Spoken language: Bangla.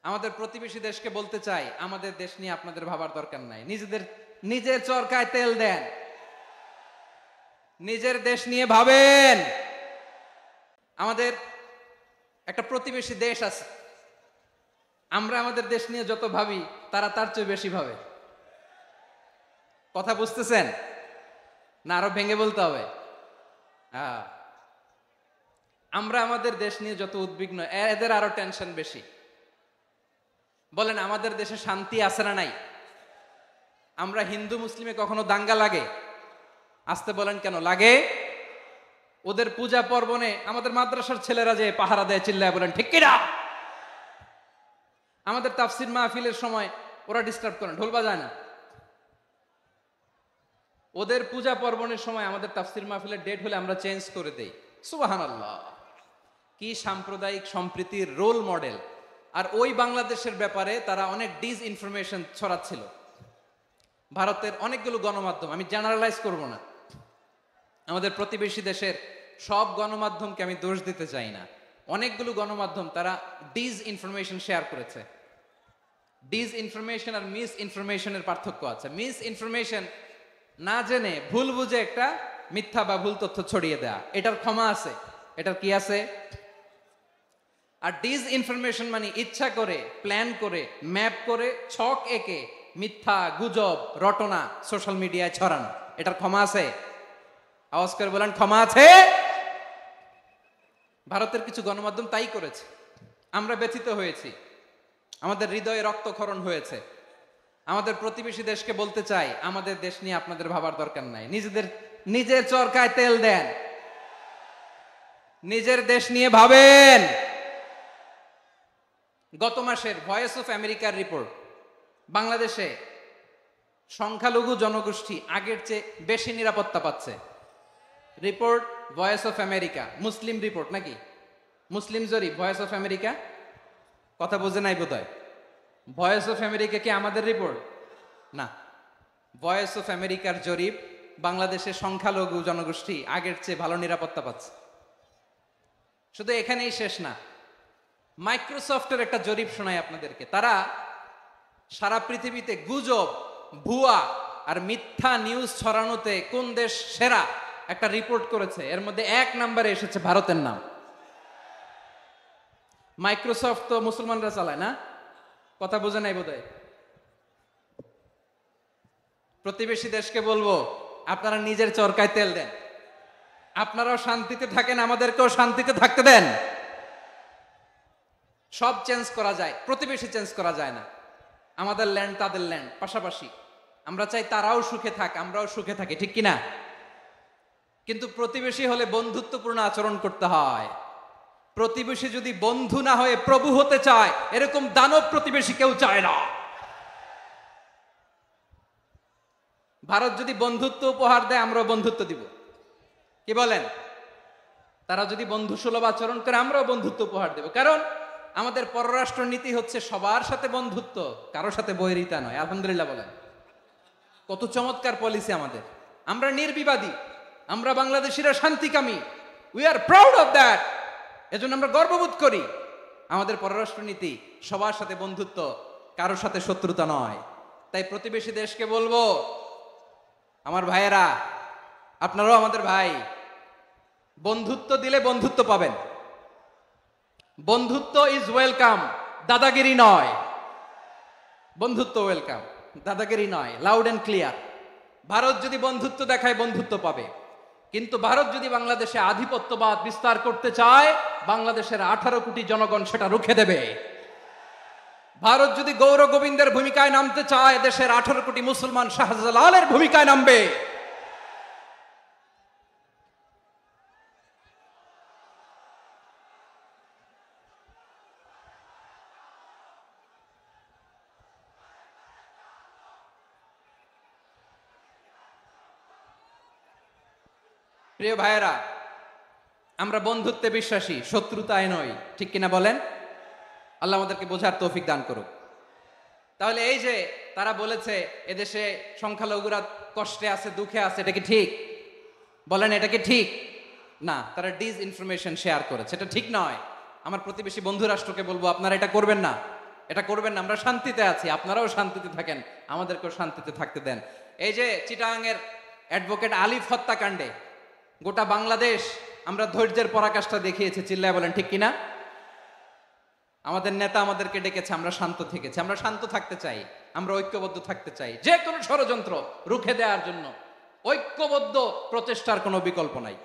আমাদের প্রতিবেশী দেশকে বলতে চাই, আমাদের দেশ নিয়ে আপনাদের ভাবার দরকার নাই। নিজের চরকায় তেল দেন, নিজের দেশ নিয়ে ভাবেন। আমাদের একটা প্রতিবেশী দেশ আছে, আমরা আমাদের দেশ নিয়ে যত ভাবি তারা তার চেয়ে বেশি ভাবে। কথা বুঝতেছেন না? আরো ভেঙে বলতে হবে। আমরা আমাদের দেশ নিয়ে যত উদ্বিগ্ন, এদের আরো টেনশন বেশি। বলেন, আমাদের দেশে শান্তি আছে না নাই? আমরা হিন্দু মুসলিমে কখনো দাঙ্গা লাগে? আসতে বলেন, কেন লাগে? ওদের পূজা পর্বণে আমাদের মাদ্রাসার ছেলেরা যে পাহারা দেয়, চিল্লায় বলেন ঠিক কিনা? আমাদের তাফসির মাহফিলের সময় ওরা ডিস্টার্ব করে, ঢোল বাজায় না। ওদের পূজা পর্বণের সময় আমাদের তাফসির মাহফিলের ডেট হলে আমরা চেঞ্জ করে দেই। সুবহানাল্লাহ! কি সাম্প্রদায়িক সম্প্রীতির রোল মডেল। আর ওই বাংলাদেশের ব্যাপারে তারা অনেক ডিসইনফরমেশন ছড়াচ্ছিল। ভারতের অনেকগুলো গণমাধ্যম, আমি জেনারেলাইজ করব না, আমাদের প্রতিবেশী দেশের সব গণমাধ্যমকে আমি দোষ দিতে চাই না। অনেকগুলো গণমাধ্যম তারা ডিসইনফরমেশন শেয়ার করেছে। ডিসইনফরমেশন আর মিস ইনফরমেশনের পার্থক্য আছে। মিস ইনফরমেশন না জেনে ভুল বুঝে একটা মিথ্যা বা ভুল তথ্য ছড়িয়ে দেয়া, এটার ক্ষমা আছে, এটার কি আছে? আর ডিসইনফরমেশন মানে ইচ্ছা করে, প্ল্যান করে, ম্যাপ করে, ছক এঁকে মিথ্যা, গুজব, রটনা সোশ্যাল মিডিয়ায় ছড়ানো, এটার ক্ষমা আছে? আওয়াজ করে বলেন, ক্ষমা আছে? ভারতের কিছু গণমাধ্যম তাই করেছে। আমরা ব্যথিত হয়েছি, আমাদের হৃদয়ে রক্তক্ষরণ হয়েছে। আমাদের প্রতিবেশী দেশকে বলতে চাই, আমাদের দেশ নিয়ে আপনাদের ভাবার দরকার নাই। নিজের চরকায় তেল দেন, নিজের দেশ নিয়ে ভাবেন। গত মাসের ভয়েস অফ আমেরিকার রিপোর্ট, বাংলাদেশে সংখ্যালঘু জনগোষ্ঠী আগের চেয়ে বেশি নিরাপত্তা পাচ্ছে। Report voice of America, Muslim report নাকি? মুসলিম জরিপ, ভয়েস অফ আমেরিকা। কথা বোঝে নাই বোধহয়। ভয়েস অফ আমেরিকা কি আমাদের রিপোর্ট? না, ভয়েস অফ আমেরিকার জরিপ, বাংলাদেশের সংখ্যালঘু জনগোষ্ঠী আগের চেয়ে ভালো নিরাপত্তা পাচ্ছে। শুধু এখানেই শেষ না, মাইক্রোসফটের একটা জরিপ শোনায় আপনাদেরকে। তারা সারা পৃথিবীতে গুজব, ভুয়া আর মিথ্যা নিউজ ছড়ানোতে কোন দেশ সেরা একটা রিপোর্ট করেছে। এর মধ্যে 1 নম্বরে এসেছে ভারতের নাম। মাইক্রোসফট তো মুসলমানরা চালায় না? কথা বোঝে নাই বোধহয়। প্রতিবেশী দেশকে বলবো, আপনারা নিজের চরকায় তেল দেন, আপনারাও শান্তিতে থাকেন, আমাদেরকেও শান্তিতে থাকতে দেন। সব চেঞ্জ করা যায়, প্রতিবেশী চেঞ্জ করা যায় না। আমাদের ল্যান্ড তাদের ল্যান্ড, পাশাপাশি। আমরা চাই তারাও সুখে থাক, আমরাও সুখে থাকি, ঠিক কিনা? কিন্তু প্রতিবেশী হলে বন্ধুত্বপূর্ণ আচরণ করতে হয়। প্রতিবেশী যদি বন্ধু না হয়ে প্রভু হতে চায়, এরকম দানব প্রতিবেশী কেউ চায় না। ভারত যদি বন্ধুত্ব উপহার দেয়, আমরাও বন্ধুত্ব দিব। কি বলেন? তারা যদি বন্ধু সুলভ আচরণ করে, আমরাও বন্ধুত্ব উপহার দেব। কারণ আমাদের পররাষ্ট্র নীতি হচ্ছে সবার সাথে বন্ধুত্ব, কারোর সাথে বৈরিতা নয়। আলহামদুলিল্লাহ বলেন, কত চমৎকার পলিসি আমাদের। আমরা নির্বিবাদী, আমরা বাংলাদেশিরা শান্তিকামী। We are proud of that. এজন্য আমরা গর্ববোধ করি। আমাদের পররাষ্ট্র নীতি সবার সাথে বন্ধুত্ব, কারোর সাথে শত্রুতা নয়। তাই প্রতিবেশী দেশকে বলবো, আমার ভাইয়েরা, আপনারাও আমাদের ভাই। বন্ধুত্ব দিলে বন্ধুত্ব পাবেন। বন্ধুত্ব ইজ ওয়েলকাম, দাদাগিরি নয়। বন্ধুত্ব ওয়েলকাম, দাদাগিরি নয়। Loud and clear. ভারত যদি বন্ধুত্ব দেখায়, বন্ধুত্ব পাবে। কিন্তু ভারত যদি বাংলাদেশে আধিপত্যবাদ বিস্তার করতে চায়, বাংলাদেশের 18 কোটি জনগণ সেটা রুখে দেবে। ভারত যদি গৌর গোবিন্দের ভূমিকায় নামতে চায়, দেশের 18 কোটি মুসলমান শাহজালালের ভূমিকায় নামবে। প্রিয় ভাইয়েরা, আমরা বন্ধুত্বে বিশ্বাসী, শত্রুতায় নয়, ঠিক কিনা বলেন? আল্লাহ আমাদেরকে বোঝার তৌফিক দান করুক। তাহলে এই যে তারা বলেছে এদেশে সংখ্যালঘুরা কষ্টে আছে, দুঃখে আছে, এটা কি ঠিক? বলেন, এটা কি ঠিক? না, তারা ডিসইনফরমেশন শেয়ার করেছে, এটা ঠিক নয়। আমার প্রতিবেশী বন্ধু রাষ্ট্রকে বলবো, আপনারা এটা করবেন না, এটা করবেন না, আমরা শান্তিতে আছি, আপনারাও শান্তিতে থাকেন, আমাদেরকেও শান্তিতে থাকতে দেন। এই যে চিটাগাংয়ের অ্যাডভোকেট আলিফ হত্যাকাণ্ডে গোটা বাংলাদেশ আমরা ধৈর্যের পরাকাষ্ঠা দেখিয়েছি, চিল্লায় বলেন ঠিক কিনা? আমাদের নেতা আমাদেরকে ডেকেছে, আমরা শান্ত থেকেছি, আমরা শান্ত থাকতে চাই, আমরা ঐক্যবদ্ধ থাকতে চাই। যে কোনো ষড়যন্ত্র রুখে দেওয়ার জন্য ঐক্যবদ্ধ প্রচেষ্টার কোনো বিকল্প নাই।